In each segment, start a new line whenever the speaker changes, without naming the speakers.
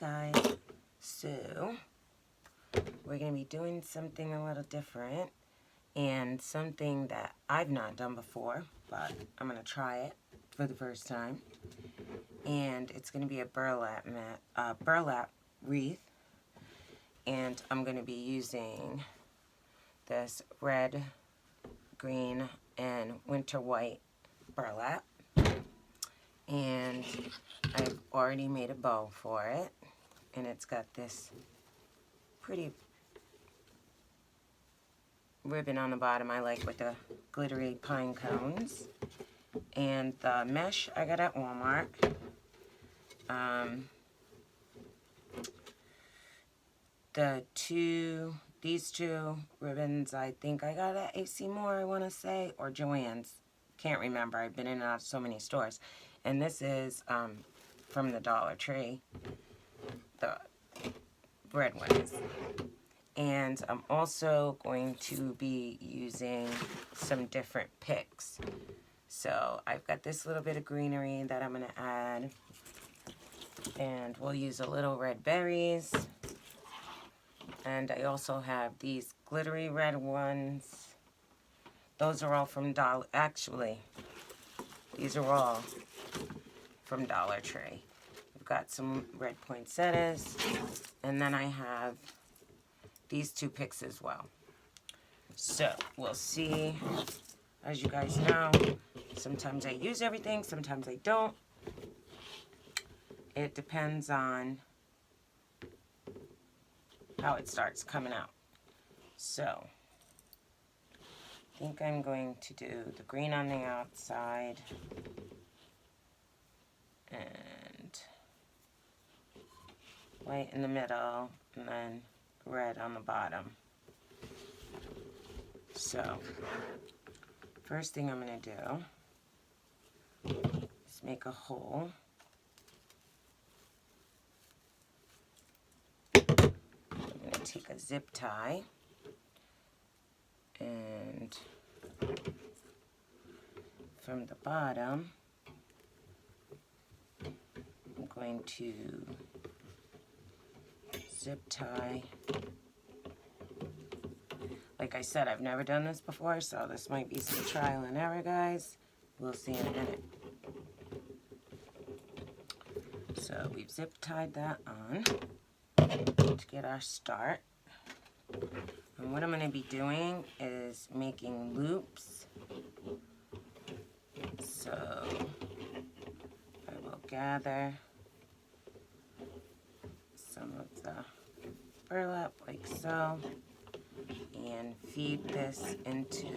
guys, so we're going to be doing something a little different and something that I've not done before, but I'm going to try it for the first time. And it's going to be a burlap wreath, and I'm going to be using this red, green, and winter white burlap. And I've already made a bow for it, and it's got this pretty ribbon on the bottom I like with the glittery pine cones. And the mesh I got at Walmart. These two ribbons I think I got at AC Moore, I want to say, or Joann's. Can't remember. I've been in and out of so many stores. And this is from the Dollar Tree, the red ones. And I'm also going to be using some different picks. So I've got this little bit of greenery that I'm going to add. And we'll use a little red berries. And I also have these glittery red ones. Those are all from actually, these are all from Dollar Tree. I've got some red poinsettias. And then I have these two picks as well. So we'll see. As you guys know, sometimes I use everything, sometimes I don't. It depends on how it starts coming out. So I think I'm going to do the green on the outside and white in the middle, and then red on the bottom. So first thing I'm going to do is make a hole. I'm going to take a zip tie and from the bottom I'm going to zip tie. Like I said, I've never done this before, so this might be some trial and error, guys. We'll see in a minute. So we've zip tied that on to get our start. And what I'm going to be doing is making loops. So I will gather some of the burlap like so, and feed this into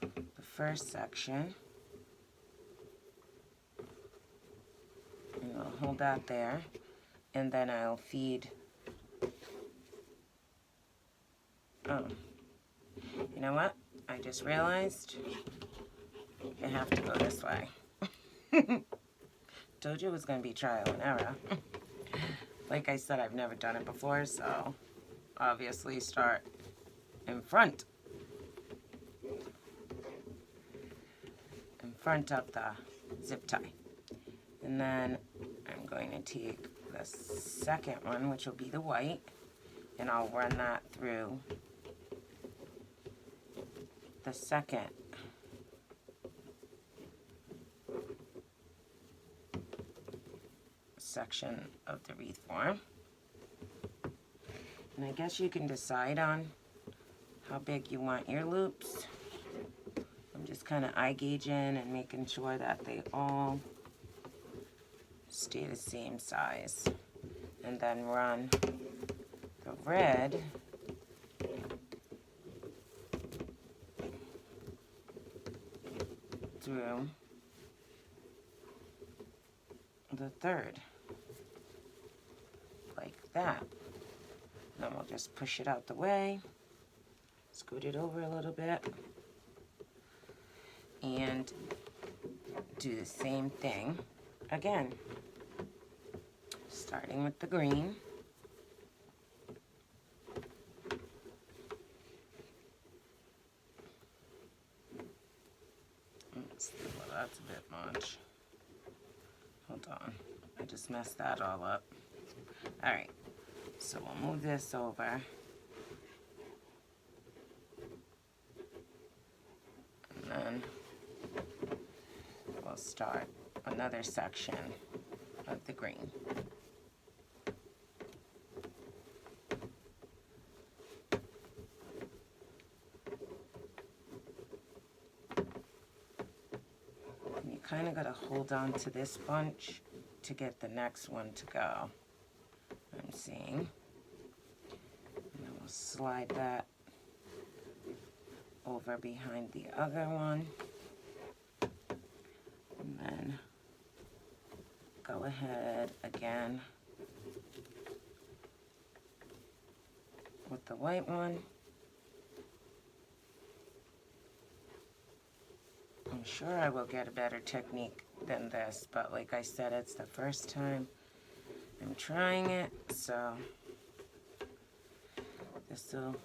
the first section. And I'll hold that there, and then I'll feed, you know what? I just realized I have to go this way. Told you it was going to be trial and error. Like I said, I've never done it before, so obviously start in front of the zip tie. And then I'm going to take the second one, which will be the white, and I'll run that through the second section of the wreath form. And I guess you can decide on how big you want your loops. I'm just kind of eye gauging and making sure that they all stay the same size. And then run the red through the third, like that. Then we'll just push it out the way, scoot it over a little bit, and do the same thing again. Starting with the green. Well, that's a bit much. Hold on. I just messed that all up. Alright, so we'll move this over. And then we'll start another section of the green. And you kind of got to hold on to this bunch to get the next one to go. I'm seeing. And then we'll slide that over behind the other one. And then go ahead again with the white one. I'm sure I will get a better technique than this, but like I said, it's the first time I'm trying it, so this will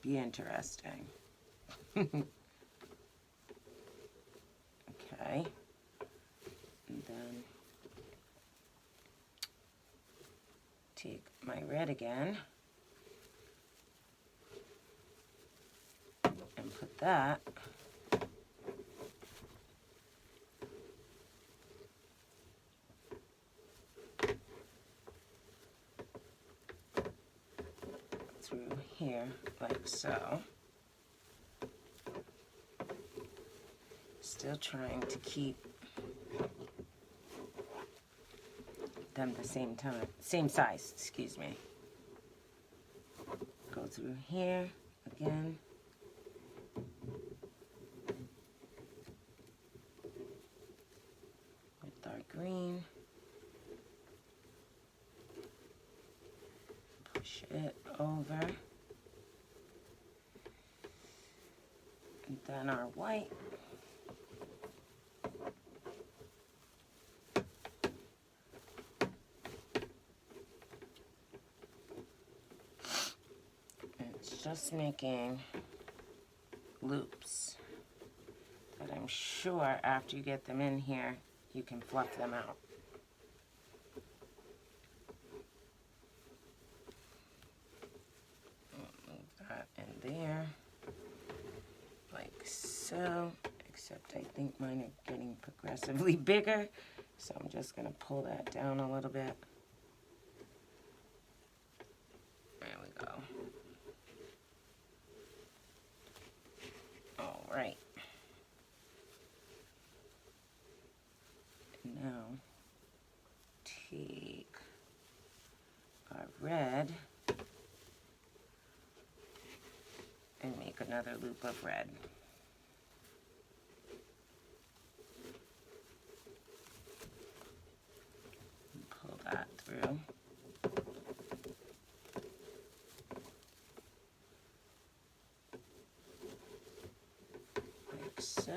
be interesting. Okay, and then take my red again and put that through here like so. Still trying to keep them the same size, excuse me. Go through here again. With our green. Push it over. And then our white. Just making loops that I'm sure after you get them in here, you can fluff them out. Move that in there, like so, except I think mine are getting progressively bigger, so I'm just going to pull that down a little bit. There we go. Right. Now, take our red and make another loop of red. And pull that through. So,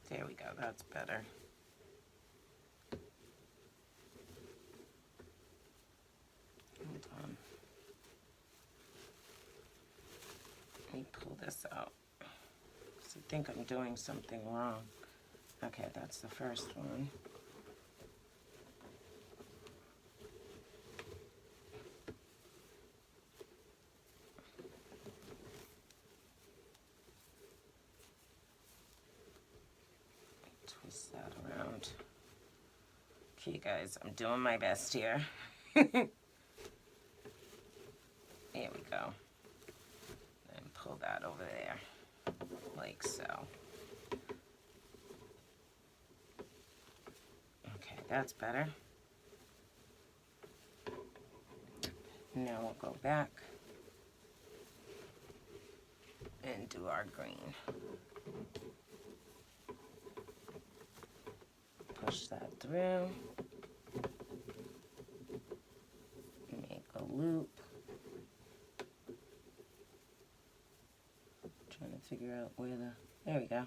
there we go, that's better. Hold on. Let me pull this out, because I think I'm doing something wrong. Okay, that's the first one. Twist that around. Okay, guys, I'm doing my best here. There we go. And pull that over there, like so. Okay, that's better. Now we'll go back and do our green. Push that through. Make a loop. Trying to figure out where there we go.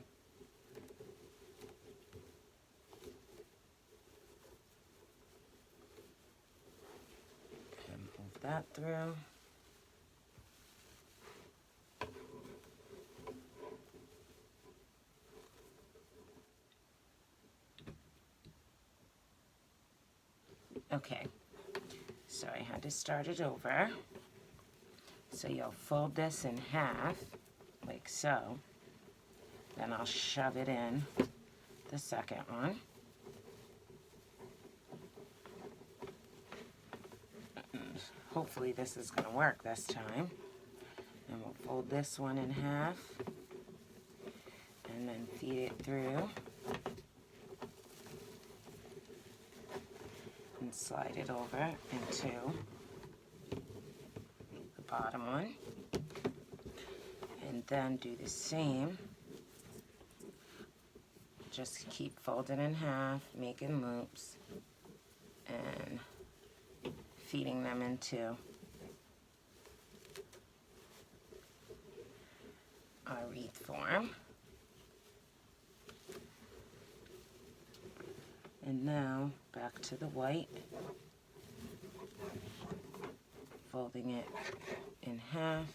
And move that through. Okay, so I had to start it over. So you'll fold this in half, like so. Then I'll shove it in the second one. And hopefully this is going to work this time. And we'll fold this one in half and then feed it through and slide it over into the bottom one, and then do the same. Just keep folding in half, making loops, and feeding them into our wreath form. And now back to the white, folding it in half,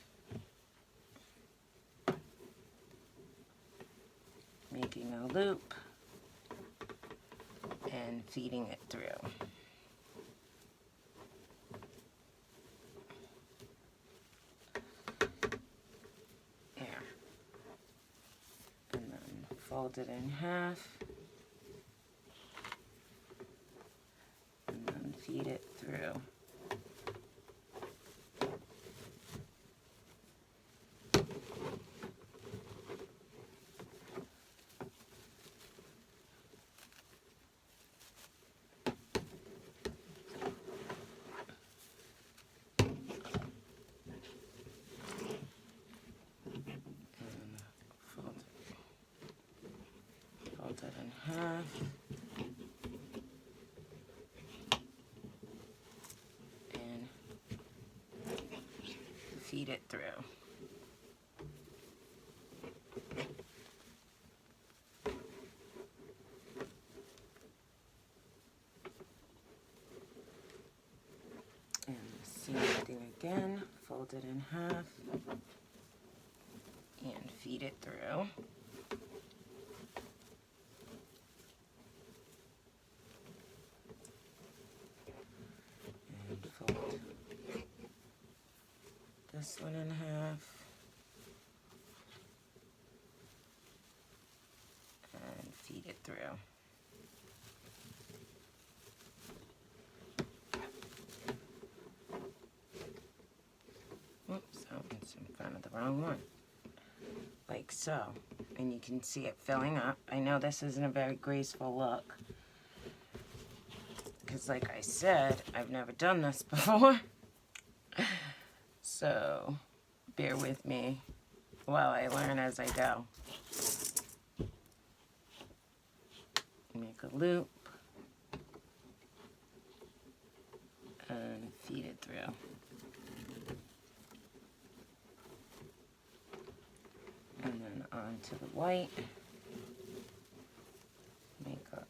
making a loop, and feeding it through. There. And then fold it in half, and then feed it through. Fold it in half, and feed it through. And the same thing again, fold it in half and feed it through. And fold this one in half and feed it through. Oops, it's in front of the wrong one. Like so. And you can see it filling up. I know this isn't a very graceful look, because like I said, I've never done this before. So bear with me while I learn as I go. Make a loop and feed it through. And then onto the white. Make a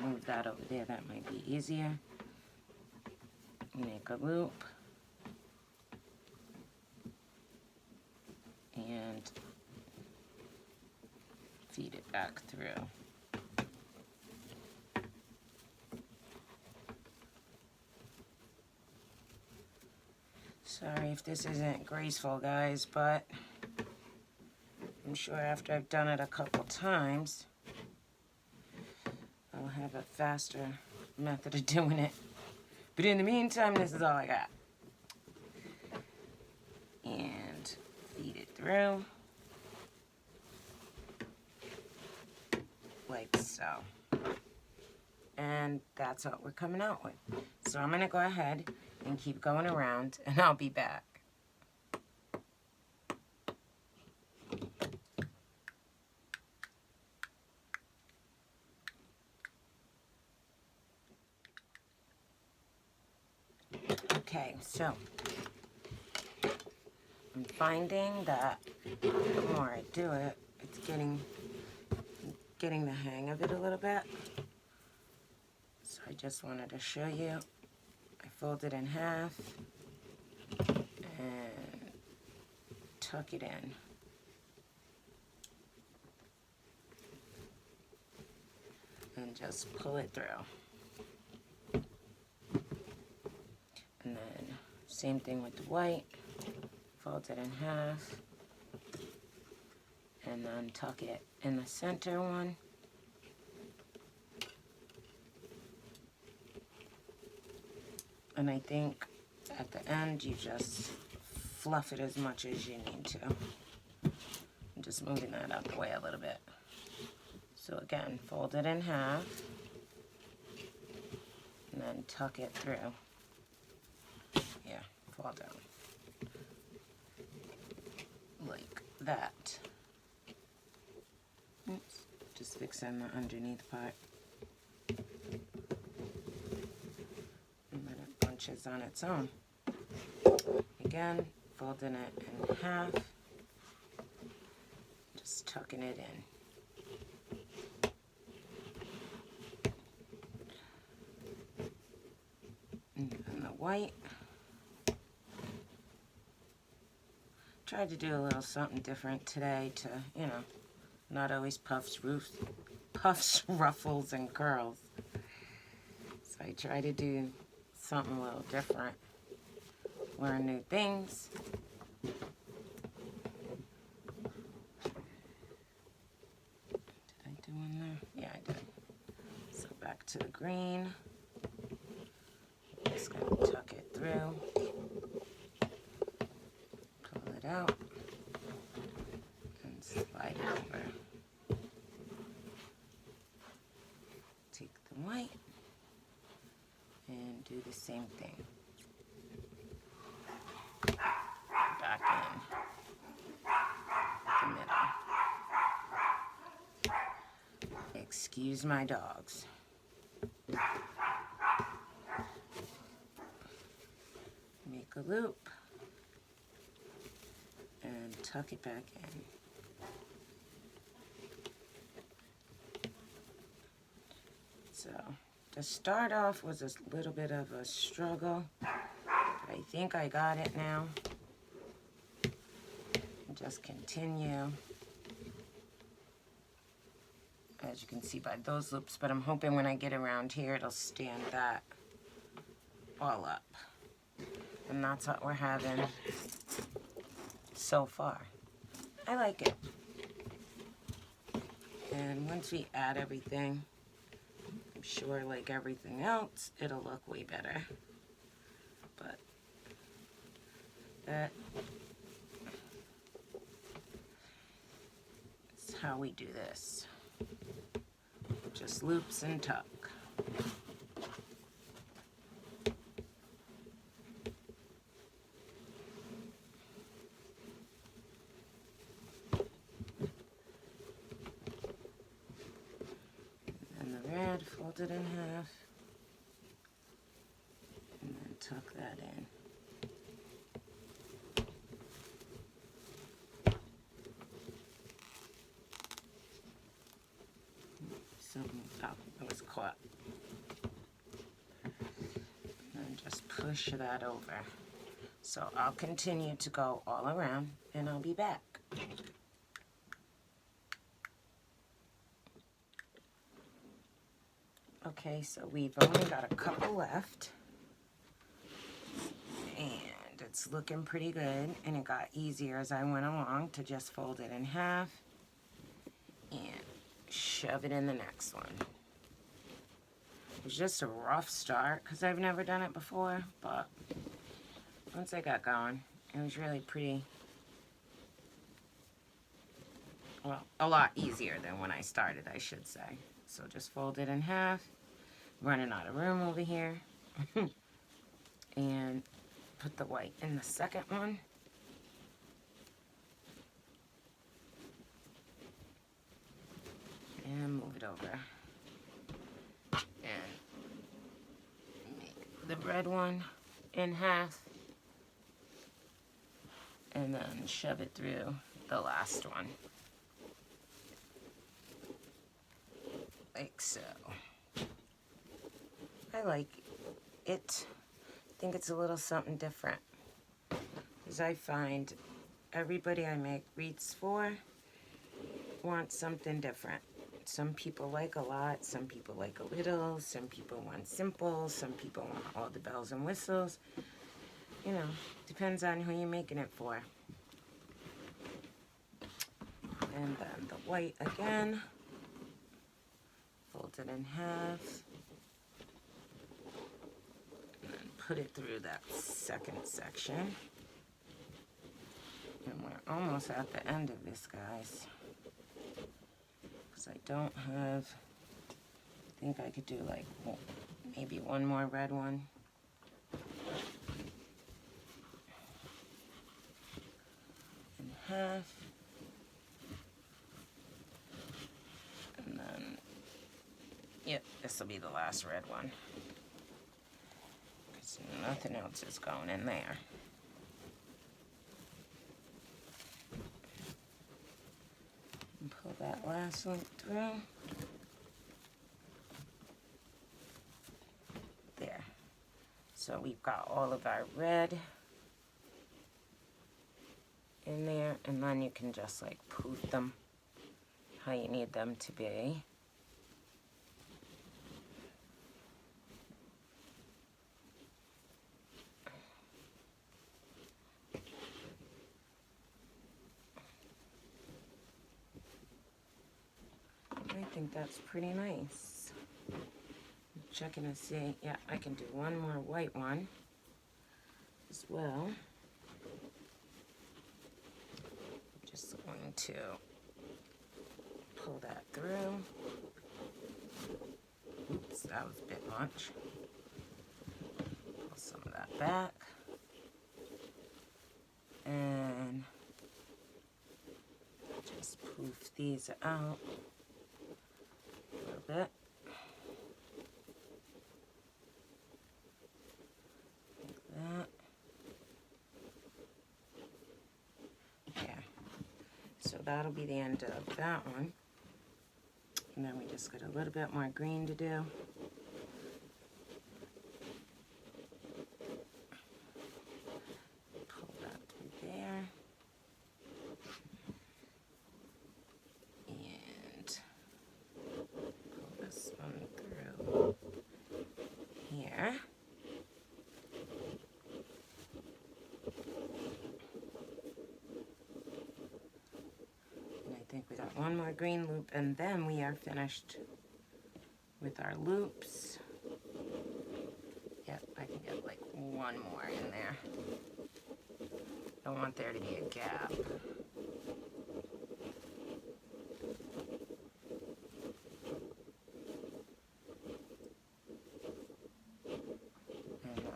move that over there, that might be easier. Make a loop and feed it back through. Sorry if this isn't graceful, guys, but I'm sure after I've done it a couple times, I'll have a faster method of doing it. But in the meantime, this is all I got. And feed it through. Like so. And that's what we're coming out with. So I'm going to go ahead and keep going around, and I'll be back. Okay, so I'm finding that the more I do it, it's getting the hang of it a little bit. So I just wanted to show you. I fold it in half and tuck it in. and just pull it through. And then same thing with the white, fold it in half, and then tuck it in the center one. And I think at the end you just fluff it as much as you need to. I'm just moving that out the way a little bit. So again, fold it in half and then tuck it through. Yeah, fall down. Like that. Oops, just fixing the underneath part. And then it bunches on its own. Again, folding it in half, just tucking it in. And the white, tried to do a little something different today to, you know, not always puffs, ruffles, and curls. So I try to do something a little different. Learn new things. Did I do one there? Yeah, I did. So back to the green. Just gonna tuck it through. Pull it out. And slide it over. Take the white and do the same thing. Back in the middle. Excuse my dogs. Make a loop and tuck it back in. So to start off was a little bit of a struggle, but I think I got it now. Just continue, as you can see by those loops, but I'm hoping when I get around here it'll stand that all up. And that's what we're having so far. I like it. And once we add everything, I'm sure like everything else, it'll look way better. But that is how we do this. Just loops and tuck. Fold it in half and then tuck that in. Something, oh, it was caught. And then just push that over. So I'll continue to go all around and I'll be back. Okay, so we've only got a couple left, and it's looking pretty good, and it got easier as I went along to just fold it in half and shove it in the next one. It was just a rough start because I've never done it before, but once I got going, it was really pretty, well, a lot easier than when I started, I should say. So just fold it in half. Running out of room over here. And put the white in the second one. And move it over. And make the red one in half. And then shove it through the last one. Like so. I like it. I think it's a little something different. Because I find everybody I make wreaths for wants something different. Some people like a lot, some people like a little, some people want simple, some people want all the bells and whistles. You know, depends on who you're making it for. And then the white again, fold it in half, and then put it through that second section. And we're almost at the end of this, guys. Because I don't have, I think I could do like maybe one more red one. In half. And then, yep, this will be the last red one. Because nothing else is going in there. Pull that last one through. There. So we've got all of our red in there, and then you can just like poof them how you need them to be. I think that's pretty nice. I'm checking to see, yeah, I can do one more white one as well. Just going to pull that through. Oops, that was a bit much. Pull some of that back. And just poof these out. Bit. Like that. Yeah. So that'll be the end of that one. And then we just got a little bit more green to do. Pull that through there. Here. And I think we got one more green loop, and then we are finished with our loops. Yep, I can get like one more in there. I want there to be a gap.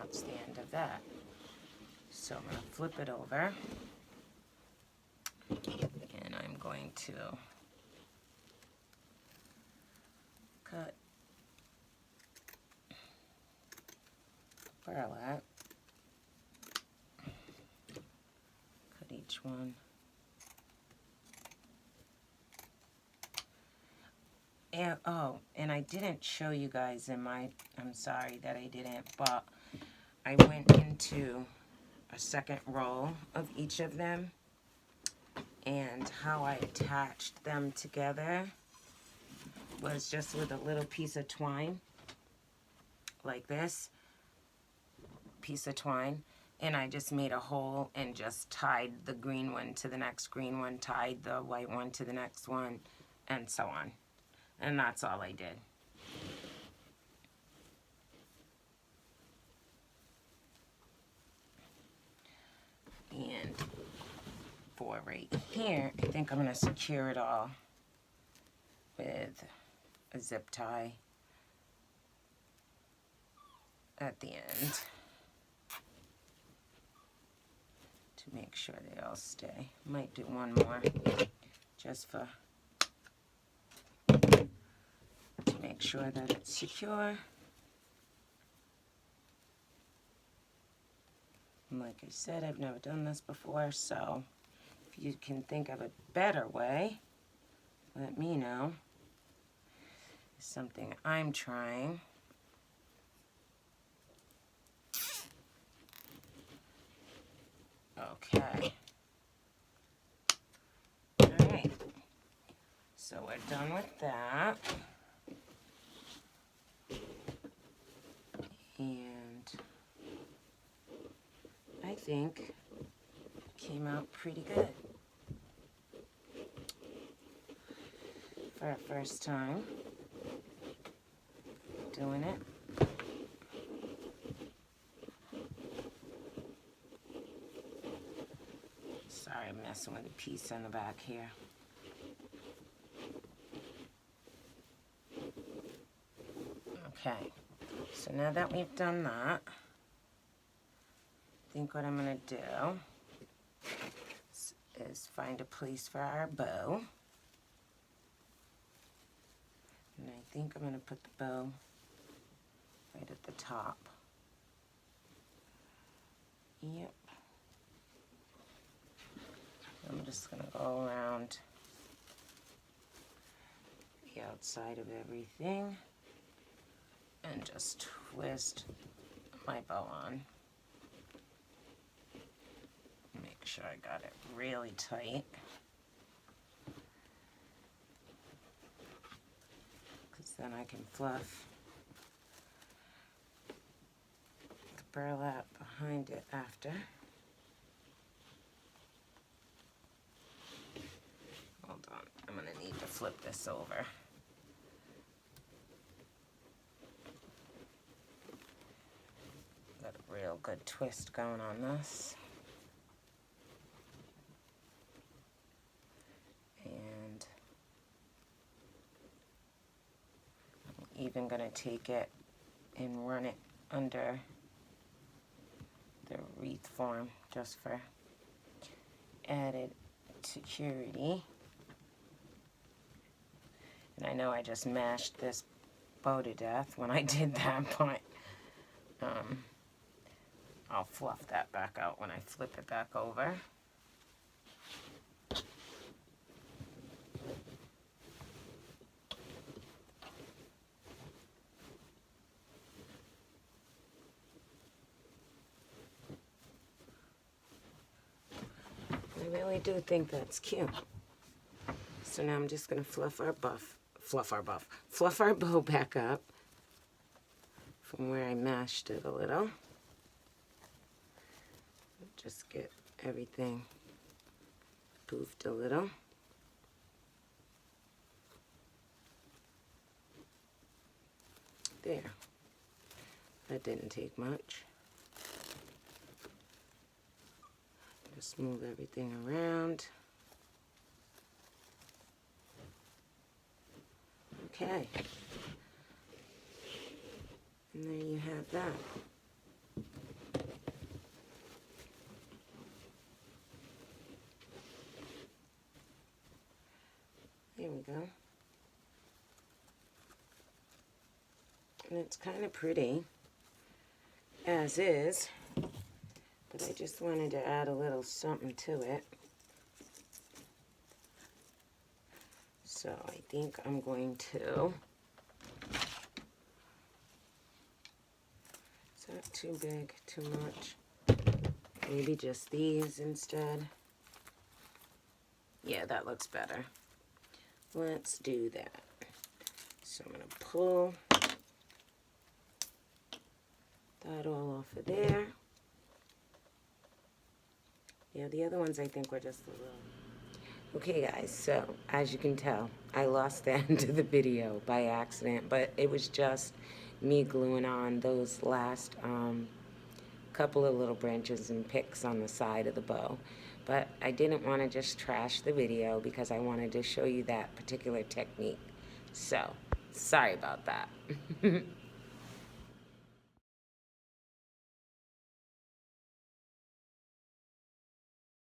That's the end of that. So I'm going to flip it over, and I'm going to cut burlap, cut each one. And, oh, and I didn't show you guys in my, I'm sorry that I didn't, but I went into a second row of each of them, and how I attached them together was just with a little piece of twine, like this, piece of twine, and I just made a hole and just tied the green one to the next green one, tied the white one to the next one, and so on. And that's all I did. And for right here, I think I'm going to secure it all with a zip tie at the end to make sure they all stay. Might do one more just for to make sure that it's secure. And like I said, I've never done this before, so if you can think of a better way, let me know. It's something I'm trying. Okay. Alright. So we're done with that. And I think it came out pretty good for our first time doing it. Sorry, I'm messing with a piece in the back here. Okay, so now that we've done that, I think what I'm going to do is find a place for our bow. And I think I'm going to put the bow right at the top. Yep. I'm just going to go around the outside of everything and just twist my bow on. Make sure I got it really tight. Because then I can fluff the burlap behind it after. Hold on, I'm going to need to flip this over. Got a real good twist going on this. And I'm even going to take it and run it under the wreath form just for added security. And I know I just mashed this bow to death when I did that, but I'll fluff that back out when I flip it back over. I really do think that's cute. So now I'm just going to fluff our bow back up from where I mashed it a little. Just get everything poofed a little. There. That didn't take much. Just move everything around. Okay. And there you have that. There we go. And it's kind of pretty as is, but I just wanted to add a little something to it. So I think I'm going to, is that too big, too much? Maybe just these instead. Yeah, that looks better. Let's do that. So I'm going to pull that all off of there. Yeah, the other ones I think were just a little... Okay guys, so as you can tell, I lost the end of the video by accident, but it was just me gluing on those last couple of little branches and picks on the side of the bow. But I didn't want to just trash the video because I wanted to show you that particular technique. So, sorry about that.